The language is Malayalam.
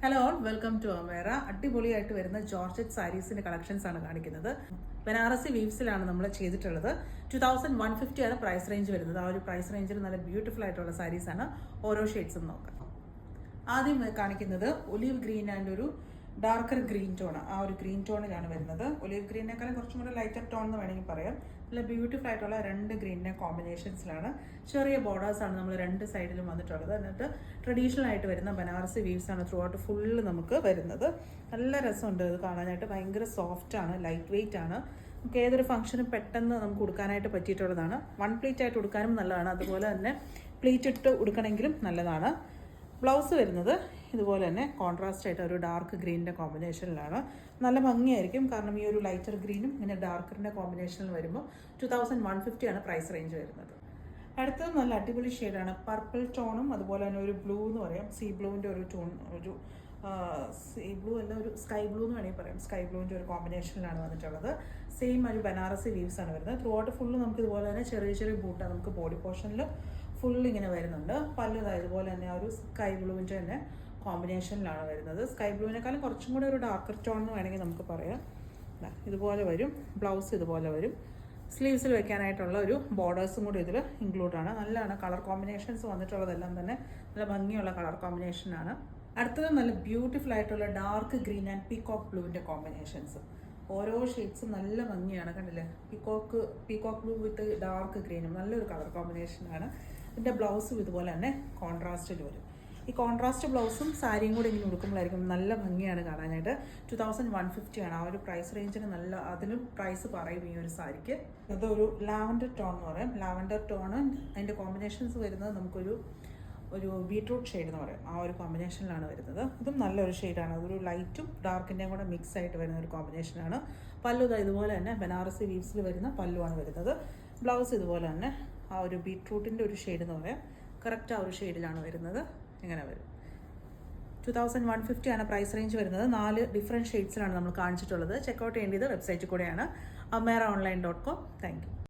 ഹലോ ഓൾ, വെൽക്കം ടു അമേറ. അടിപൊളിയായിട്ട് വരുന്ന ജോർജറ്റ് സാരീസിന്റെ കളക്ഷൻസ് ആണ് കാണിക്കുന്നത്. ബനാറസി വീവ്സിലാണ് നമ്മൾ ചെയ്തിട്ടുള്ളത്. 2150 ആണ് പ്രൈസ് റേഞ്ച് വരുന്നത്. ആ ഒരു പ്രൈസ് റേഞ്ചിൽ നല്ല ബ്യൂട്ടിഫുൾ ആയിട്ടുള്ള സാരീസ് ആണ്. ഓരോ ഷെയ്ഡ്സും നോക്കാം. ആദ്യം കാണിക്കുന്നത് ഒലീവ് ഗ്രീൻ ആൻഡ് ഒരു ഡാർക്കർ ഗ്രീൻ ടോൺ. ആ ഒരു ഗ്രീൻ ടോണിലാണ് വരുന്നത്. ഒലീവ് ഗ്രീനേക്കാളും കുറച്ചും കൂടെ ലൈറ്റർ ടോൺ എന്ന് വേണമെങ്കിൽ പറയാം. നല്ല ബ്യൂട്ടിഫുൾ ആയിട്ടുള്ള രണ്ട് ഗ്രീനിൻ്റെ കോമ്പിനേഷൻസിലാണ്. ചെറിയ ബോർഡേഴ്സാണ് നമ്മൾ രണ്ട് സൈഡിലും വന്നിട്ടുള്ളത്. എന്നിട്ട് ട്രഡീഷണൽ ആയിട്ട് വരുന്ന ബനാറസി വീവ്സ് ആണ് ത്രൂ ഔട്ട് ഫുള്ള് നമുക്ക് വരുന്നത്. നല്ല രസമുണ്ട് ഇത് കാണാനായിട്ട്. ഭയങ്കര സോഫ്റ്റ് ആണ്, ലൈറ്റ് വെയിറ്റ് ആണ്. നമുക്ക് ഏതൊരു ഫംഗ്ഷനും പെട്ടെന്ന് നമുക്ക് ഉടുക്കാനായിട്ട് പറ്റിയിട്ടുള്ളതാണ്. വൺ പ്ലീറ്റ് ആയിട്ട് ഉടുക്കാനും നല്ലതാണ്, അതുപോലെ തന്നെ പ്ലീറ്റ് ഇട്ട് ഉടുക്കണമെങ്കിലും നല്ലതാണ്. ബ്ലൗസ് വരുന്നത് ഇതുപോലെ തന്നെ കോൺട്രാസ്റ്റ് ആയിട്ട് ഒരു ഡാർക്ക് ഗ്രീനിൻ്റെ കോമ്പിനേഷനിലാണ്. നല്ല ഭംഗിയായിരിക്കും, കാരണം ഈ ഒരു ലൈറ്റർ ഗ്രീനും ഇങ്ങനെ ഡാർക്കറിൻ്റെ കോമ്പിനേഷനിൽ വരുമ്പോൾ 2150 ആണ് പ്രൈസ് റേഞ്ച് വരുന്നത്. അടുത്തത് നല്ല അടിപൊളി ഷെയ്ഡാണ്. പർപ്പിൾ ടോണും അതുപോലെ തന്നെ ഒരു ബ്ലൂ എന്ന് പറയാം, സീ ബ്ലൂവിൻ്റെ ഒരു ടോൺ, ഒരു സീ ബ്ലൂ അല്ല, ഒരു സ്കൈ ബ്ലൂ എന്ന് വേണമെങ്കിൽ പറയാം. സ്കൈ ബ്ലൂവിൻ്റെ ഒരു കോമ്പിനേഷനിലാണ് വന്നിട്ടുള്ളത്. സെയിം ഒരു ബനാറസി വീവ്സ് ആണ് വരുന്നത്. ത്രൂ ഔട്ട് ഫുള്ള് നമുക്ക് ഇതുപോലെ തന്നെ ചെറിയ ചെറിയ ബൂട്ടാണ് നമുക്ക് ബോഡി പോർഷനിൽ ഫുള്ള് ഇങ്ങനെ വരുന്നുണ്ട്. പല്ലുതായ ഇതുപോലെ തന്നെ ആ ഒരു സ്കൈ ബ്ലൂവിൻ്റെ തന്നെ കോമ്പിനേഷനിലാണ് വരുന്നത്. സ്കൈ ബ്ലൂവിനേക്കാളും കുറച്ചും കൂടെ ഒരു ഡാർക്കർ ടോൺ എന്ന് വേണമെങ്കിൽ നമുക്ക് പറയാം. ഇതുപോലെ വരും. ബ്ലൗസ് ഇതുപോലെ വരും. സ്ലീവ്സിൽ വെക്കാനായിട്ടുള്ള ഒരു ബോർഡേഴ്സും കൂടി ഇതിൽ ഇൻക്ലൂഡാണ്. നല്ലതാണ്. കളർ കോമ്പിനേഷൻസ് വന്നിട്ടുള്ളതെല്ലാം തന്നെ നല്ല ഭംഗിയുള്ള കളർ കോമ്പിനേഷനാണ്. അടുത്തത് നല്ല ബ്യൂട്ടിഫുൾ ആയിട്ടുള്ള ഡാർക്ക് ഗ്രീൻ ആൻഡ് പീകോക്ക് ബ്ലൂവിൻ്റെ കോമ്പിനേഷൻസ്. ഓരോ ഷെയ്ഡ്സും നല്ല ഭംഗിയാണ്, കണ്ടില്ലേ? പീകോക്ക് ബ്ലൂ വിത്ത് ഡാർക്ക് ഗ്രീനും നല്ലൊരു കളർ കോമ്പിനേഷനാണ്. ഇതിൻ്റെ ബ്ലൗസും ഇതുപോലെ തന്നെ കോൺട്രാസ്റ്റിൽ വരും. ഈ കോൺട്രാസ്റ്റ് ബ്ലൗസും സാരിയും കൂടി ഇങ്ങനെ ഉടുക്കുമ്പോഴായിരിക്കും നല്ല ഭംഗിയാണ് കാണാനായിട്ട്. 2150 ആണ് ആ ഒരു പ്രൈസ് റേഞ്ചിന്. നല്ല അതിലും പ്രൈസ് പറയും ഈ ഒരു സാരിക്ക്. ഇതൊരു ലാവൻഡർ ടോൺ എന്ന് പറയാം. ലാവൻഡർ ടോണ് അതിൻ്റെ കോമ്പിനേഷൻസ് വരുന്നത് നമുക്കൊരു ബീട്രൂട്ട് ഷെയ്ഡ് എന്ന് പറയാം. ആ ഒരു കോമ്പിനേഷനിലാണ് വരുന്നത്. ഇതും നല്ലൊരു ഷെയ്ഡാണ്. അതൊരു ലൈറ്റും ഡാർക്കിൻ്റെയും കൂടെ മിക്സ് ആയിട്ട് വരുന്ന ഒരു കോമ്പിനേഷനാണ്. പല്ലു ഇതുപോലെ തന്നെ ബനാറസി വീവ്സിൽ വരുന്ന പല്ലുവാണ് വരുന്നത്. ബ്ലൗസ് ഇതുപോലെ തന്നെ ആ ഒരു ബീട്രൂട്ടിൻ്റെ ഒരു ഷെയ്ഡ് എന്ന് പറയാം. കറക്റ്റ് ആ ഒരു ഷെയ്ഡിലാണ് വരുന്നത്. ഇങ്ങനെ വരും. 2150 ആണ് പ്രൈസ് റേഞ്ച് വരുന്നത്. 4 ഡിഫറെൻറ്റ് ഷെയ്ഡ്സിലാണ് നമ്മൾ കാണിച്ചിട്ടുള്ളത്. ചെക്കൗട്ട് ചെയ്യേണ്ടത് വെബ്സൈറ്റിൽ കൂടെയാണ്, ameeraonline.com. Thank you.